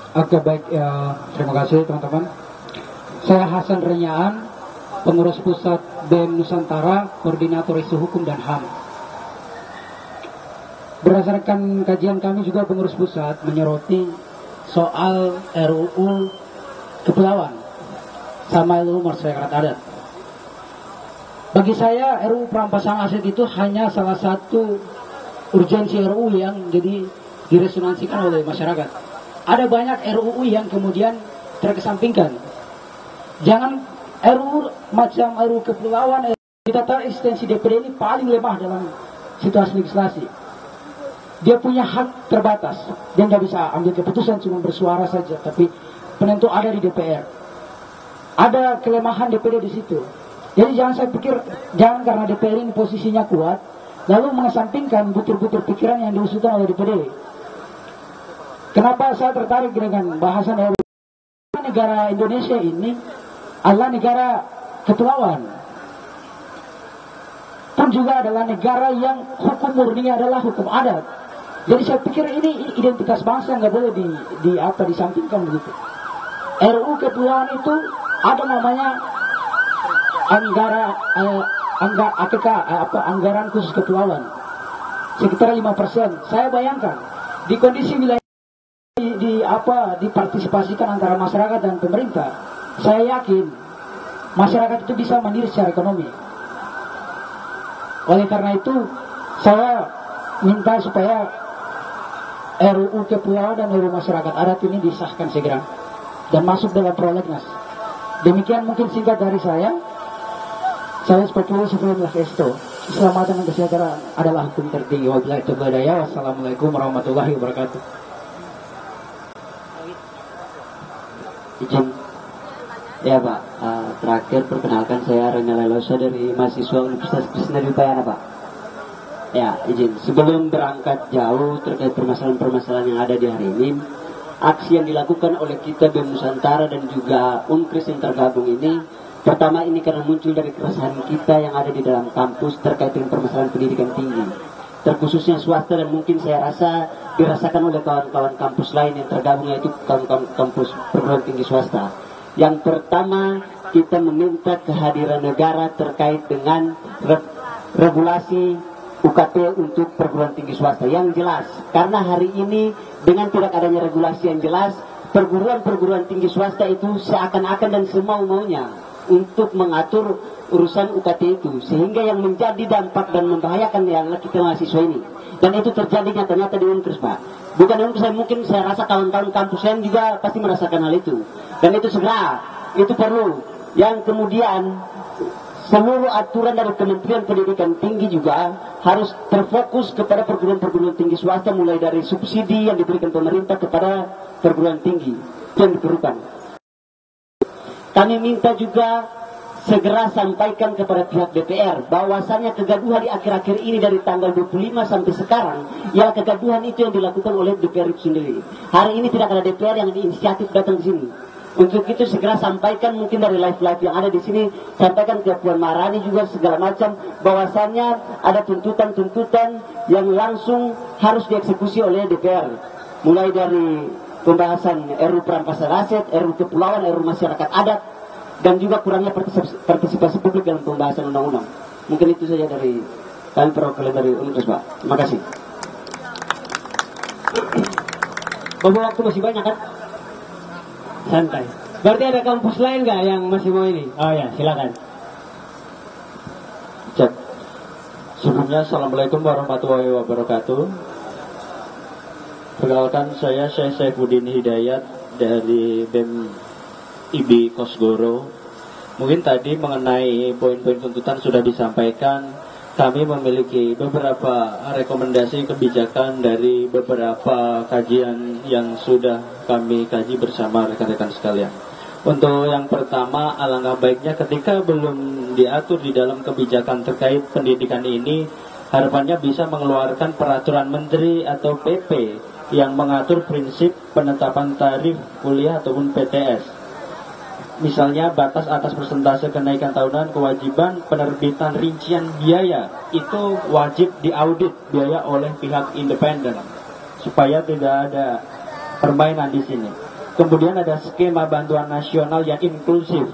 Oke, baik, ya, terima kasih teman-teman. Saya Hasan Renyaan, pengurus pusat BEM Nusantara, koordinator isu hukum dan HAM. Berdasarkan kajian kami juga pengurus pusat menyoroti soal RUU Kepulauan sama RUU Masyarakat Adat. Bagi saya RUU perampasan aset itu hanya salah satu urgensi RUU yang jadi diresonansikan oleh masyarakat. Ada banyak RUU yang kemudian terkesampingkan. Jangan RUU macam RUU Kepulauan, kita tahu eksistensi DPD ini paling lemah dalam situasi legislasi. Dia punya hak terbatas. Dia nggak bisa ambil keputusan, cuma bersuara saja. Tapi penentu ada di DPR. Ada kelemahan DPD di situ. Jadi saya pikir jangan karena DPR ini posisinya kuat, lalu mengesampingkan butir-butir pikiran yang diusulkan oleh DPD. Kenapa saya tertarik dengan bahasan negara Indonesia ini adalah negara kepulauan, pun juga adalah negara yang hukum murninya adalah hukum adat. Jadi saya pikir ini identitas bangsa nggak boleh disampingkan begitu. RUU Kepulauan itu ada namanya anggaran khusus kepulauan sekitar 5%. Saya bayangkan di kondisi wilayah dipartisipasikan antara masyarakat dan pemerintah, saya yakin masyarakat itu bisa mandiri secara ekonomi. Oleh karena itu saya minta supaya RUU Kepulauan dan RUU Masyarakat Adat ini disahkan segera dan masuk dalam prolegnas. Demikian mungkin singkat dari saya. Saya spekulah sebelum Esto. Keselamatan dan kesejahteraan adalah hukum tertinggi. Wabillahi taufiq wal hidayah. Wassalamualaikum warahmatullahi wabarakatuh. Izin ya Pak, terakhir perkenalkan saya Rena Lelosa dari mahasiswa Universitas Krishna Udayana Pak. Ya, izin sebelum berangkat jauh terkait permasalahan-permasalahan yang ada di hari ini, aksi yang dilakukan oleh kita BEM Nusantara dan juga Unkris yang tergabung ini, pertama ini karena muncul dari keresahan kita yang ada di dalam kampus terkait dengan permasalahan pendidikan tinggi, terkhususnya swasta, dan mungkin saya rasa dirasakan oleh kawan-kawan kampus lain yang tergabung, yaitu kawan-kawan kampus perguruan tinggi swasta. Yang pertama, kita meminta kehadiran negara terkait dengan regulasi UKT untuk perguruan tinggi swasta yang jelas. Karena hari ini dengan tidak adanya regulasi yang jelas, perguruan tinggi swasta itu seakan-akan dan semau-maunya untuk mengatur urusan UKT itu, sehingga yang menjadi dampak dan membahayakan yang kita mahasiswa ini. Dan itu terjadi ternyata di Unkris Pak. Bukan di Unkris, mungkin saya rasa kawan-kawan kampus lain juga pasti merasakan hal itu. Dan itu segera, itu perlu. Yang kemudian seluruh aturan dari Kementerian Pendidikan Tinggi juga harus terfokus kepada perguruan tinggi swasta, mulai dari subsidi yang diberikan pemerintah kepada perguruan tinggi. Itu yang diperlukan. Kami minta juga segera sampaikan kepada pihak DPR bahwasannya kegaduhan di akhir-akhir ini dari tanggal 25 sampai sekarang, ya kegaduhan itu yang dilakukan oleh DPR itu sendiri. Hari ini tidak ada DPR yang diinisiatif datang ke sini. Untuk itu segera sampaikan, mungkin dari live-live yang ada di sini, sampaikan ke Puan Maharani juga segala macam, bahwasannya ada tuntutan-tuntutan yang langsung harus dieksekusi oleh DPR. Mulai dari pembahasan RUU perampasan aset, RUU Kepulauan, RUU Masyarakat Adat, dan juga kurangnya partisipasi publik dalam pembahasan undang-undang. Mungkin itu saja dari kami perwakilan dari Unkris Pak. Terima kasih. Bapak waktu masih banyak kan? Santai. Berarti ada kampus lain nggak yang masih mau ini? Oh ya, silakan. Cek. Sebelumnya Assalamualaikum warahmatullahi wabarakatuh. Perkenalkan, saya Syekh Saifuddin Hidayat dari BEM IB Kosgoro. Mungkin tadi mengenai poin-poin tuntutan sudah disampaikan. Kami memiliki beberapa rekomendasi kebijakan dari beberapa kajian yang sudah kami kaji bersama rekan-rekan sekalian. Untuk yang pertama, alangkah baiknya ketika belum diatur di dalam kebijakan terkait pendidikan ini, harapannya bisa mengeluarkan peraturan menteri atau PP yang mengatur prinsip penetapan tarif kuliah ataupun PTS. Misalnya batas atas persentase kenaikan tahunan, kewajiban penerbitan rincian biaya itu wajib diaudit biaya oleh pihak independen supaya tidak ada permainan di sini. Kemudian ada skema bantuan nasional yang inklusif.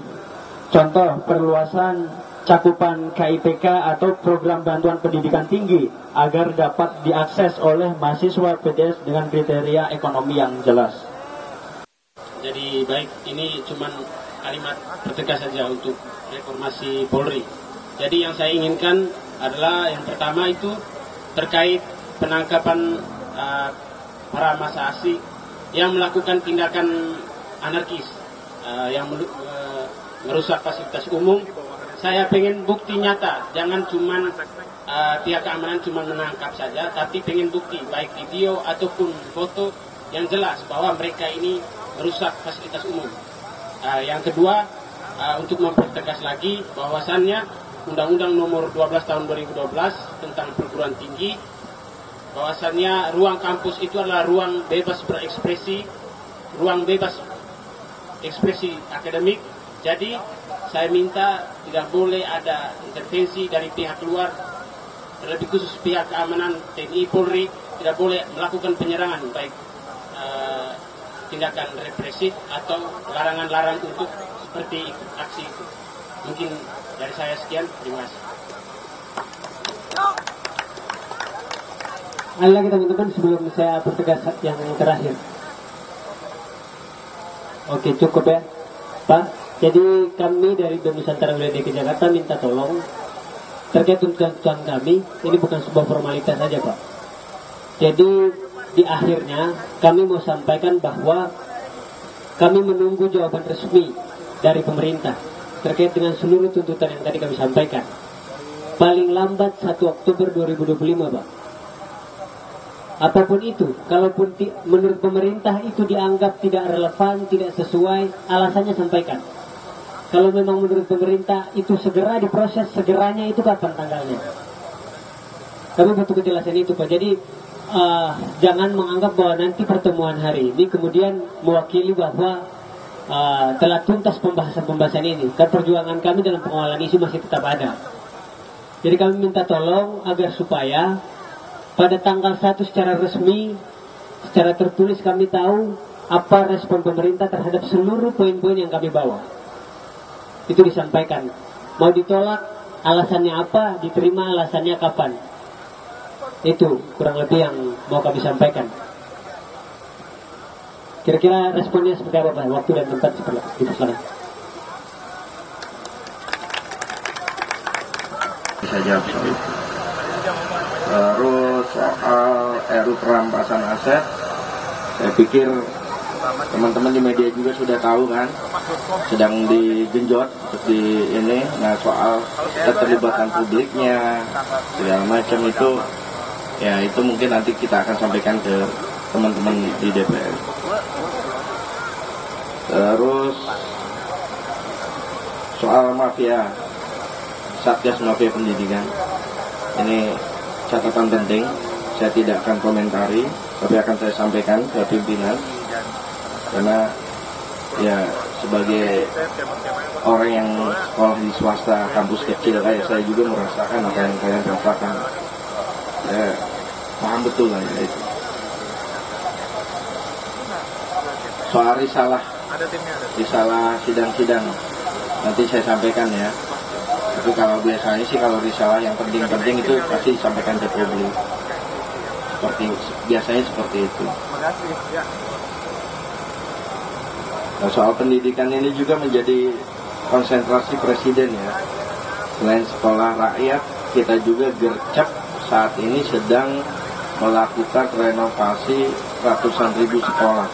Contoh, perluasan cakupan KIPK atau program bantuan pendidikan tinggi agar dapat diakses oleh mahasiswa PTS dengan kriteria ekonomi yang jelas. Jadi baik, ini cuma kalimat pertegas saja untuk reformasi Polri. Jadi yang saya inginkan adalah yang pertama itu terkait penangkapan para massa asli yang melakukan tindakan anarkis, yang merusak fasilitas umum. Saya pengen bukti nyata, jangan cuman pihak keamanan cuma menangkap saja, tapi pengen bukti baik video ataupun foto yang jelas bahwa mereka ini merusak fasilitas umum. Yang kedua, untuk mempertegas lagi bahwasannya Undang-Undang Nomor 12 Tahun 2012 tentang perguruan tinggi, bahwasannya ruang kampus itu adalah ruang bebas berekspresi, ruang bebas ekspresi akademik. Jadi saya minta tidak boleh ada intervensi dari pihak luar, terlebih khusus pihak keamanan TNI Polri tidak boleh melakukan penyerangan baik tindakan represif atau larangan-larang untuk seperti aksi itu. Mungkin dari saya sekian, terima kasih. Ada lagi teman-teman sebelum saya pertegas yang terakhir. Oke, cukup ya Pak. Jadi kami dari BEM Nusantara Wilayah DKI Jakarta minta tolong terkait tuntutan kami, ini bukan sebuah formalitas saja Pak. Jadi di akhirnya kami mau sampaikan bahwa kami menunggu jawaban resmi dari pemerintah terkait dengan seluruh tuntutan yang tadi kami sampaikan. Paling lambat 1 Oktober 2025 Pak. Apapun itu, kalaupun menurut pemerintah itu dianggap tidak relevan, tidak sesuai, alasannya sampaikan. Kalau memang menurut pemerintah itu segera diproses, segeranya itu kapan tanggalnya? Kami butuh kejelasan itu Pak. Jadi jangan menganggap bahwa nanti pertemuan hari ini kemudian mewakili bahwa telah tuntas pembahasan ini. Kan perjuangan kami dalam pengawalan isu masih tetap ada. Jadi kami minta tolong agar supaya pada tanggal 1 secara resmi, secara tertulis kami tahu apa respon pemerintah terhadap seluruh poin-poin yang kami bawa. Itu disampaikan. Mau ditolak, alasannya apa, diterima alasannya kapan. Itu kurang lebih yang mau kami sampaikan. Kira-kira responnya seperti apa Pak? Waktu dan tempat seperti itu. Bisa jawab soal itu. Terus soal RU perampasan aset, saya pikir teman-teman di media juga sudah tahu kan, sedang digenjot untuk di ini. Nah soal keterlibatan publiknya segala macam itu, ya itu mungkin nanti kita akan sampaikan ke teman-teman di DPR. Terus soal mafia, Satgas Mafia Pendidikan, ini catatan penting. Saya tidak akan komentari, tapi akan saya sampaikan ke pimpinan, karena ya sebagai orang yang sekolah di swasta kampus kecil kayak saya juga merasakan apa yang kalian rasakan. Ya paham betul lah ya itu. Soal risalah sidang-sidang nanti saya sampaikan ya. Tapi kalau biasanya sih kalau risalah yang penting-penting itu pasti disampaikan ke publik. Biasanya seperti itu. Nah, soal pendidikan ini juga menjadi konsentrasi presiden ya. Selain sekolah rakyat, kita juga gercep saat ini sedang melakukan renovasi ratusan ribu sekolah,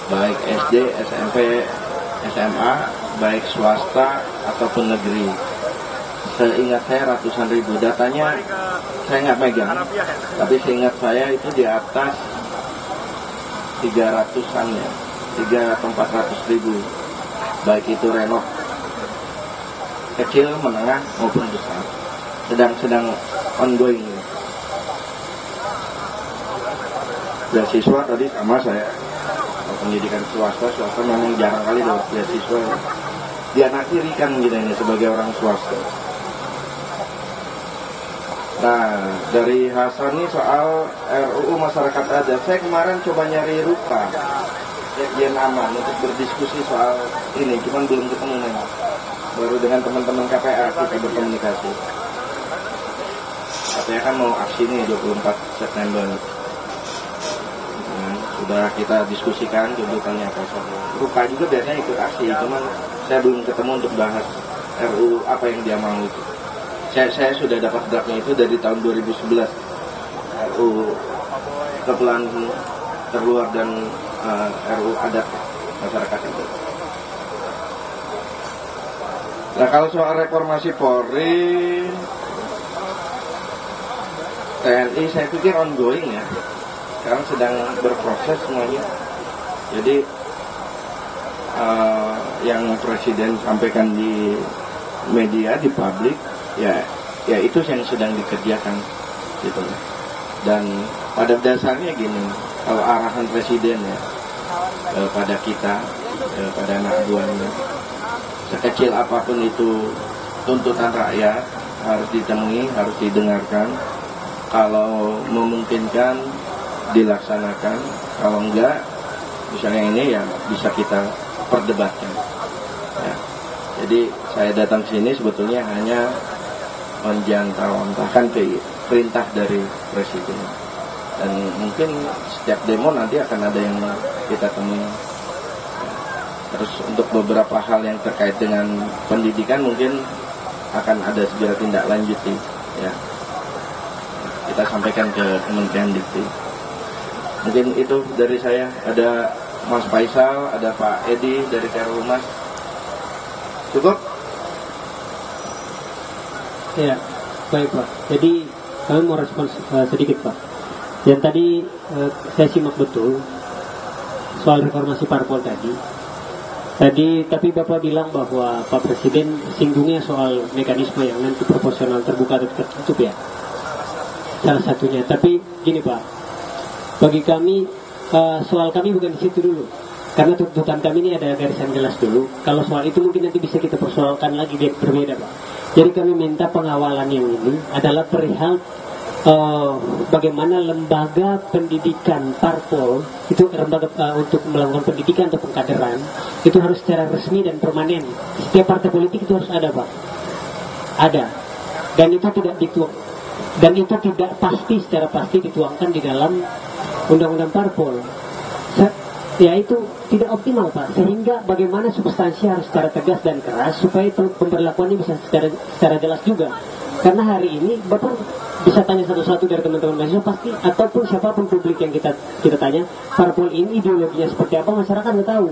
baik SD, SMP, SMA, baik swasta ataupun negeri. Seingat saya ratusan ribu. Datanya saya nggak megang, tapi seingat saya itu di atas 300-an ya, 300 atau 400 ribu, baik itu renov kecil, menengah maupun besar, sedang ongoing. Beasiswa tadi sama saya, pendidikan swasta memang jarang kali dapat beasiswa. Dianaktirikan gitu ini sebagai orang swasta. Nah, dari Hasan ini soal RUU masyarakat adat, saya kemarin coba nyari rupa Sekjen Aman untuk berdiskusi soal ini, cuman belum ketemu memang. Baru dengan teman-teman KPA kita berkomunikasi. KPA kan mau aksi nih 24 September. Sudah kita diskusikan tuntutannya apa saja. Rupa juga biasanya ikut aksi, cuman saya belum ketemu untuk bahas RU apa yang dia mau itu. Saya sudah dapat draftnya itu dari tahun 2011. RU kepulauan terluar dan RU adat masyarakat itu. Nah, kalau soal reformasi Polri, TNI saya pikir ongoing ya. Sekarang sedang berproses semuanya. Jadi yang Presiden sampaikan di media, di publik, ya itu yang sedang dikerjakan gitu. Dan pada dasarnya gini, kalau arahan Presiden ya pada kita, pada anak buahnya, sekecil apapun itu tuntutan rakyat harus ditemui, harus didengarkan. Kalau memungkinkan dilaksanakan, kalau enggak, misalnya ini ya bisa kita perdebatkan. Ya. Jadi saya datang sini sebetulnya hanya menjantahkan perintah dari Presiden. Dan mungkin setiap demo nanti akan ada yang kita temui. Terus untuk beberapa hal yang terkait dengan pendidikan mungkin akan ada segera tindak lanjuti. Ya. Kita sampaikan ke Kementerian Dikti. Mungkin itu dari saya. Ada Mas Faisal, ada Pak Edi dari Karumas. Cukup? Ya, baik Pak. Jadi kami mau respons sedikit Pak. Yang tadi saya simak betul soal reformasi parpol tadi. Tapi Bapak bilang bahwa Pak Presiden singgungnya soal mekanisme yang nanti proporsional terbuka atau tertutup ya. Salah satunya. Tapi gini Pak. Bagi kami, soal kami bukan di situ dulu. Karena tuntutan kami ini ada garisan jelas dulu. Kalau soal itu mungkin nanti bisa kita persoalkan lagi, dia berbeda Pak. Jadi kami minta pengawalan yang ini adalah perihal bagaimana lembaga pendidikan parpol, itu lembaga untuk melakukan pendidikan atau pengkaderan, itu harus secara resmi dan permanen. Setiap partai politik itu harus ada Pak. Ada. Dan itu tidak dituang. Dan itu tidak pasti, secara pasti dituangkan di dalam undang-undang parpol. Ya itu tidak optimal Pak. Sehingga bagaimana substansi harus secara tegas dan keras supaya pemberlakuannya bisa secara jelas juga. Karena hari ini Bapak bisa tanya satu-satu dari teman-teman mahasiswa pasti, ataupun siapapun publik yang kita tanya, parpol ini ideologinya seperti apa, masyarakat nggak tahu.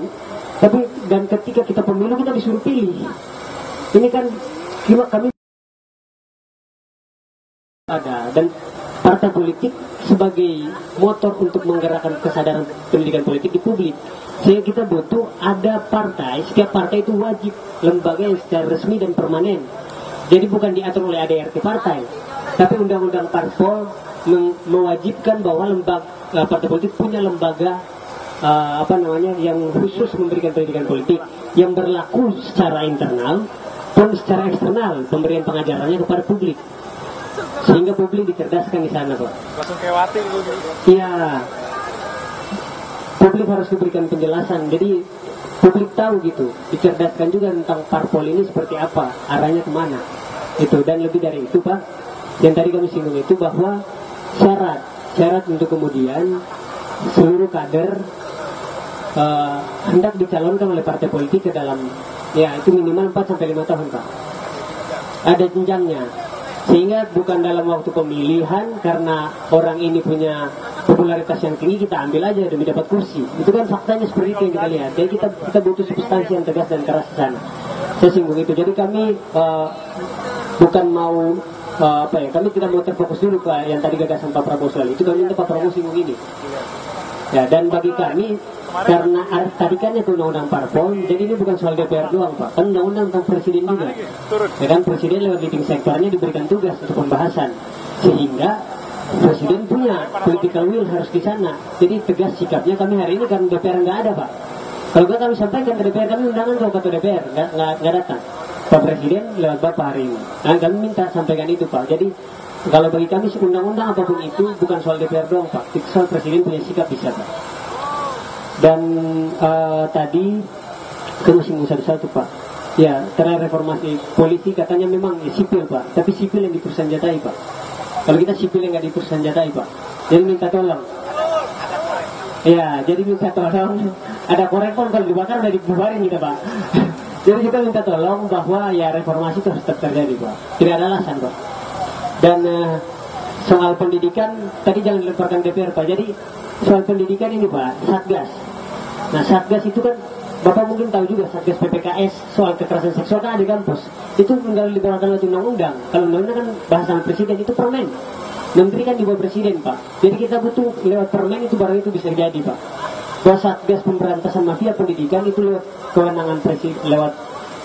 Tapi dan ketika kita pemilu kita disuruh pilih. Ini kan kami ada, dan partai politik sebagai motor untuk menggerakkan kesadaran pendidikan politik di publik. Sehingga kita butuh ada partai, setiap partai itu wajib lembaga yang secara resmi dan permanen. Jadi bukan diatur oleh ADRT partai, tapi undang-undang parpol mewajibkan bahwa lembaga partai politik punya lembaga yang khusus memberikan pendidikan politik yang berlaku secara internal dan secara eksternal, pemberian pengajarannya kepada publik. Sehingga publik dicerdaskan di sana Pak. Langsung kewati gitu. Iya. Publik harus diberikan penjelasan. Jadi publik tahu gitu, dicerdaskan juga tentang parpol ini seperti apa, arahnya kemana. Itu, dan lebih dari itu Pak, yang tadi kami singgung itu bahwa syarat untuk kemudian seluruh kader hendak dicalonkan oleh partai politik ke dalam, ya itu minimal 4-5 tahun Pak. Ada jenjangnya. Sehingga bukan dalam waktu pemilihan karena orang ini punya popularitas yang tinggi kita ambil aja demi dapat kursi. Itu kan faktanya seperti itu yang kita lihat. Jadi kita butuh substansi yang tegas dan keras di sana. Saya singgung itu. Jadi kami bukan mau kami tidak mau terfokus dulu ke yang tadi gagasan Pak Prabowo soal itu. Kami minta Pak Prabowo singgung ini. Ya, dan bagi kami karena tarikannya ke undang-undang parpol, jadi ini bukan soal DPR doang Pak, kan undang-undang tentang presiden juga. Ya kan, presiden lewat leading sektornya diberikan tugas untuk pembahasan, sehingga presiden punya political will harus di sana. Jadi tegas sikapnya kami hari ini kan DPR nggak ada Pak. Kalau nggak kami sampaikan ke DPR, kami undangan ke ketua DPR nggak datang. Pak Presiden lewat Bapak hari ini. Nah, kami minta sampaikan itu Pak. Jadi kalau bagi kami undang-undang apapun itu bukan soal DPR doang Pak, soal presiden punya sikap bisa Pak. Dan tadi kan masih satu-satu Pak. Ya, terakhir reformasi polisi katanya memang sipil Pak, tapi sipil yang dipersenjatai Pak. Kalau kita sipil yang nggak dipersenjatai Pak, jadi minta tolong. Ya, jadi minta tolong. Ada korek pun kalau dibakar udah dibubarin kita Pak. Jadi kita minta tolong bahwa ya reformasi terus tetap terjadi Pak. Tidak ada alasan Pak. Dan soal pendidikan tadi jangan dilemparkan DPR Pak. Jadi soal pendidikan ini Pak, Satgas. Nah Satgas itu kan Bapak mungkin tahu juga Satgas PPKS soal kekerasan seksual kan ada di kampus. Itu tinggal dibawakan lewat undang-undang. Kalau undang-undang kan bahasan presiden itu permen. Menteri kan di bawah presiden Pak. Jadi kita butuh lewat permen itu baru itu bisa jadi Pak. Bahwa Satgas pemberantasan mafia pendidikan itu lewat kewenangan presiden, lewat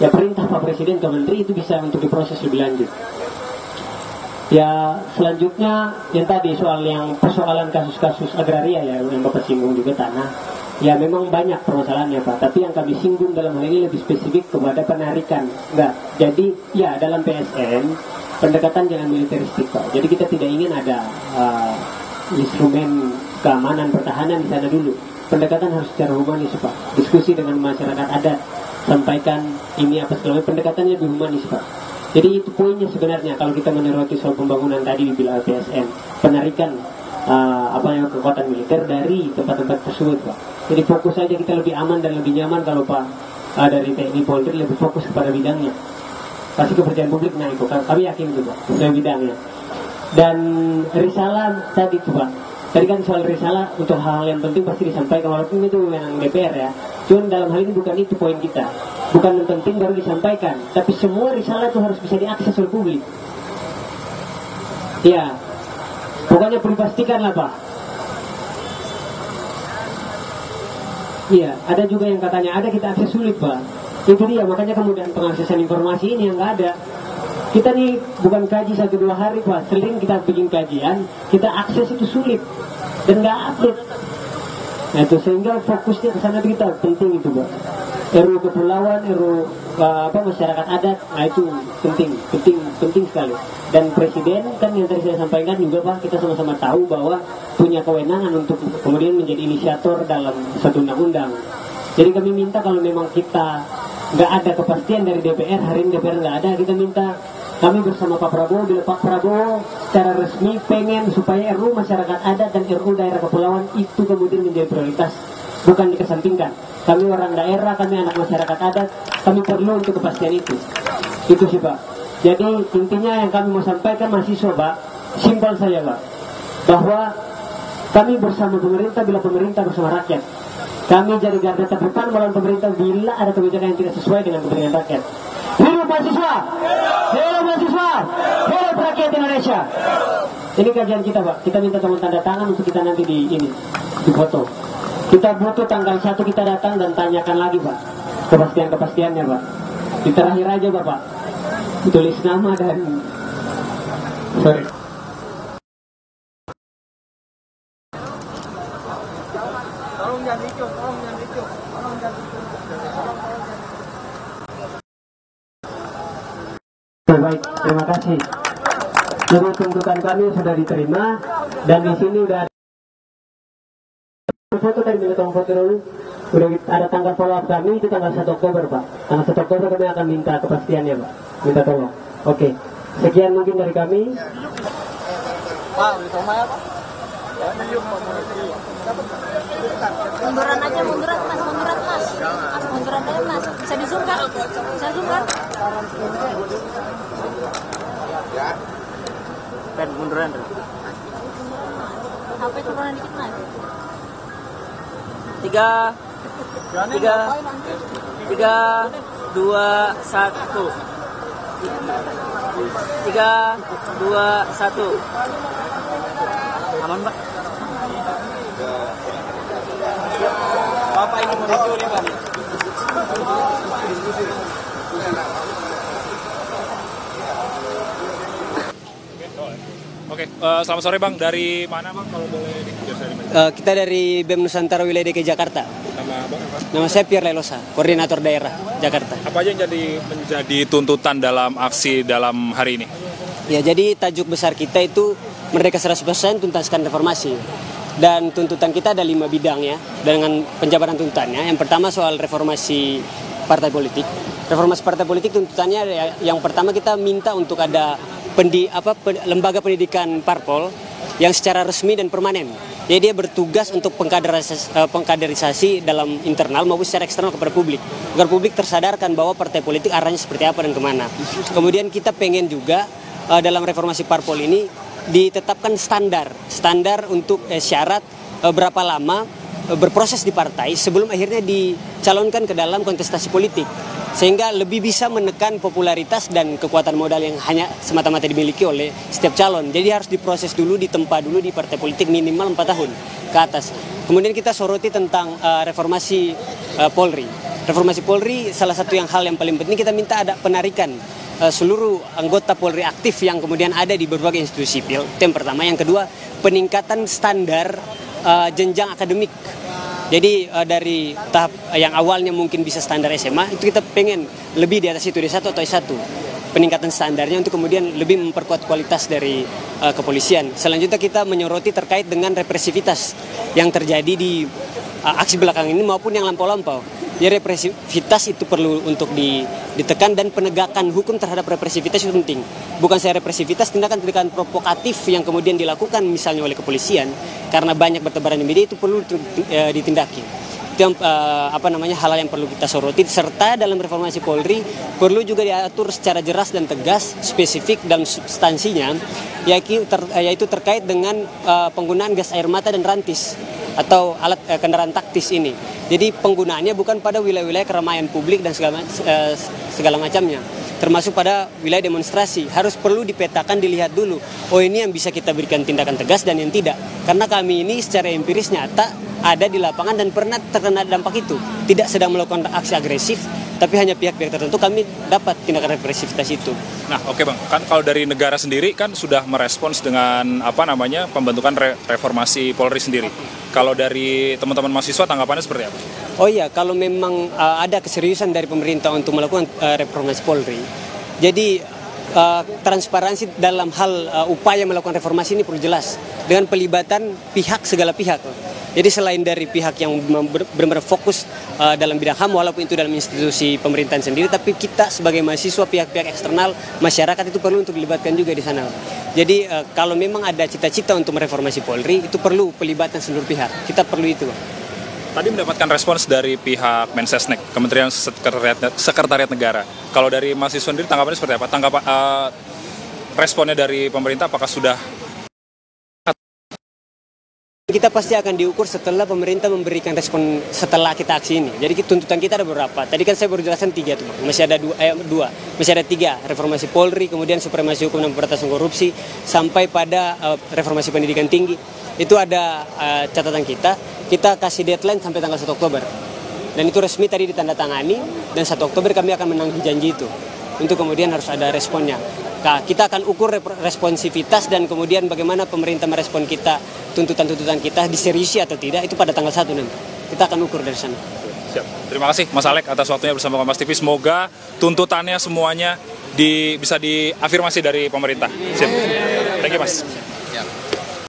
ya perintah Pak Presiden ke Menteri itu bisa untuk diproses lebih lanjut. Ya selanjutnya yang tadi soal yang persoalan kasus-kasus agraria ya yang Bapak singgung juga tanah. Ya memang banyak permasalahannya Pak, tapi yang kami singgung dalam hal ini lebih spesifik kepada penarikan. Enggak, jadi ya dalam PSN pendekatan jangan militeristik Pak. Jadi kita tidak ingin ada instrumen keamanan pertahanan di sana dulu. Pendekatan harus secara humanis Pak. Diskusi dengan masyarakat adat, sampaikan ini apa segala pendekatannya lebih humanis Pak. Jadi itu poinnya sebenarnya kalau kita menyoroti soal pembangunan tadi di wilayah PSN, penarikan kekuatan militer dari tempat-tempat tersebut Pak. Jadi fokus saja kita lebih aman dan lebih nyaman kalau Pak dari TNI Polri lebih fokus kepada bidangnya. Pasti kepercayaan publik naik Pak. Kami yakin itu Pak dari bidangnya. Dan risalah tadi tuh Pak. Tadi kan soal risalah untuk hal-hal yang penting pasti disampaikan walaupun itu memang DPR ya. Cuman dalam hal ini bukan itu poin kita. Bukan yang penting baru disampaikan, tapi semua risalah itu harus bisa diakses oleh publik. Ya, pokoknya perlu pastikan lah Pak. Iya, ada juga yang katanya ada kita akses sulit Pak. Itu dia makanya kemudian pengaksesan informasi ini yang nggak ada. Kita nih bukan kaji 1-2 hari Pak, sering kita bikin kajian, kita akses itu sulit dan nggak update. Nah itu sehingga fokusnya ke sana kita penting itu Pak. RU kepulauan, RU masyarakat adat, nah itu penting sekali. Dan presiden kan yang tadi saya sampaikan juga Pak, kita sama-sama tahu bahwa punya kewenangan untuk kemudian menjadi inisiator dalam satu undang-undang. Jadi kami minta kalau memang kita nggak ada kepastian dari DPR, hari ini DPR nggak ada, kita minta kami bersama Pak Prabowo, bila Pak Prabowo secara resmi pengen supaya RU masyarakat adat dan RU daerah kepulauan itu kemudian menjadi prioritas, bukan dikesampingkan. Kami orang daerah, kami anak masyarakat adat, kami perlu untuk kepastian itu. Itu sih Pak. Jadi intinya yang kami mau sampaikan mahasiswa Pak, simpel saja Pak, bahwa kami bersama pemerintah bila pemerintah bersama rakyat. Kami jadi garda terdepan melawan pemerintah bila ada kebijakan yang tidak sesuai dengan kepentingan rakyat. Hidup mahasiswa! Hidup mahasiswa! Hidup rakyat Indonesia! Ini kajian kita Pak. Kita minta tolong tanda tangan untuk kita nanti di foto. Kita butuh tanggal 1 kita datang dan tanyakan lagi Pak. Kepastiannya Pak. Di terakhir aja Bapak. Tulis nama dan sorry. Baik, terima kasih. Jadi tuntutan kami sudah diterima dan di sini udah ada foto dari minta foto dulu. Udah ada tanggal follow up kami itu tanggal 1 Oktober Pak. Tanggal 1 Oktober kami akan minta kepastiannya Pak. Minta tolong. Oke. Sekian mungkin dari kami. Pak, Pak. Munduran aja, munduran mas. Munduran aja mas. Bisa di zoom kan? Bisa zoom kan? Ya. Dan munduran. HP turunan dikit mas. 3, 2, 1. 3, 2, 1. Aman Pak? Bapak ini menuju nih Pak. Oke, selamat sore Bang. Dari mana Bang kalau boleh dijelaskan? Kita dari BEM Nusantara Wilayah DKI Jakarta. Nama Bang apa? Nama saya Pierre Lelosa, koordinator daerah Jakarta. Apa aja yang menjadi tuntutan dalam aksi dalam hari ini? Ya, jadi tajuk besar kita itu Merdeka 100% tuntaskan reformasi. Dan tuntutan kita ada 5 bidang ya, dengan penjabaran tuntutannya. Yang pertama soal reformasi partai politik. Reformasi partai politik tuntutannya yang pertama kita minta untuk ada lembaga pendidikan parpol yang secara resmi dan permanen. Jadi dia bertugas untuk pengkaderisasi dalam internal maupun secara eksternal kepada publik. Agar publik tersadarkan bahwa partai politik arahnya seperti apa dan kemana. Kemudian kita pengen juga dalam reformasi parpol ini ditetapkan standar untuk syarat berapa lama berproses di partai sebelum akhirnya dicalonkan ke dalam kontestasi politik. Sehingga lebih bisa menekan popularitas dan kekuatan modal yang hanya semata-mata dimiliki oleh setiap calon. Jadi harus diproses dulu, ditempa dulu di partai politik minimal 4 tahun ke atas. Kemudian kita soroti tentang reformasi Polri. Reformasi Polri salah satu hal yang paling penting kita minta ada penarikan seluruh anggota Polri aktif yang kemudian ada di berbagai institusi sipil. Itu yang pertama. Yang kedua, peningkatan standar jenjang akademik. Jadi dari tahap yang awalnya mungkin bisa standar SMA, itu kita pengen lebih di atas itu, D1 atau S1. Peningkatan standarnya untuk kemudian lebih memperkuat kualitas dari kepolisian. Selanjutnya kita menyoroti terkait dengan represivitas yang terjadi di aksi belakang ini maupun yang lampau-lampau. Jadi represivitas itu perlu untuk ditekan dan penegakan hukum terhadap represivitas itu penting. Bukan saya represivitas, tindakan-tindakan provokatif yang kemudian dilakukan misalnya oleh kepolisian karena banyak bertebaran di media itu perlu ditindaki. Itu yang hal yang perlu kita soroti. Serta dalam reformasi Polri perlu juga diatur secara jelas dan tegas, spesifik dalam substansinya, yaitu terkait dengan penggunaan gas air mata dan rantis atau alat kendaraan taktis ini. Jadi penggunaannya bukan pada wilayah-wilayah keramaian publik dan segala macamnya, termasuk pada wilayah demonstrasi. Harus perlu dipetakan, dilihat dulu. Oh, ini yang bisa kita berikan tindakan tegas dan yang tidak. Karena kami ini secara empiris nyata ada di lapangan dan pernah terkena dampak itu. Tidak sedang melakukan aksi agresif, tapi hanya pihak-pihak tertentu kami dapat tindakan represivitas itu. Nah, oke Bang, kan kalau dari negara sendiri kan sudah merespons dengan pembentukan reformasi Polri sendiri. Kalau dari teman-teman mahasiswa tanggapannya seperti apa? Oh iya, kalau memang ada keseriusan dari pemerintah untuk melakukan reformasi Polri, jadi transparansi dalam hal upaya melakukan reformasi ini perlu jelas dengan pelibatan segala pihak. Jadi selain dari pihak yang benar-benar fokus dalam bidang HAM walaupun itu dalam institusi pemerintahan sendiri, tapi kita sebagai mahasiswa, pihak-pihak eksternal, masyarakat itu perlu untuk dilibatkan juga di sana. Jadi kalau memang ada cita-cita untuk mereformasi Polri, itu perlu pelibatan seluruh pihak. Kita perlu itu. Tadi mendapatkan respons dari pihak Mensesnek, Kementerian Sekretariat Negara. Kalau dari mahasiswa sendiri tanggapannya seperti apa? Responnya dari pemerintah apakah sudah? Kita pasti akan diukur setelah pemerintah memberikan respon setelah kita aksi ini. Jadi tuntutan kita ada beberapa. Tadi kan saya baru jelaskan 3 tuh, masih ada 2, masih ada 3. Reformasi Polri, kemudian supremasi hukum dan pemberantasan korupsi, sampai pada reformasi pendidikan tinggi. Itu ada catatan kita. Kita kasih deadline sampai tanggal 1 Oktober. Dan itu resmi tadi ditandatangani, dan 1 Oktober kami akan menanggung janji itu. Untuk kemudian harus ada responnya. Nah, kita akan ukur responsivitas dan kemudian bagaimana pemerintah merespon kita, tuntutan-tuntutan kita diseriusi atau tidak, itu pada tanggal 1 nanti. Kita akan ukur dari sana. Siap. Terima kasih Mas Alek atas waktunya bersama Kompas TV. Semoga tuntutannya semuanya bisa diafirmasi dari pemerintah. Siap. Thank you Mas.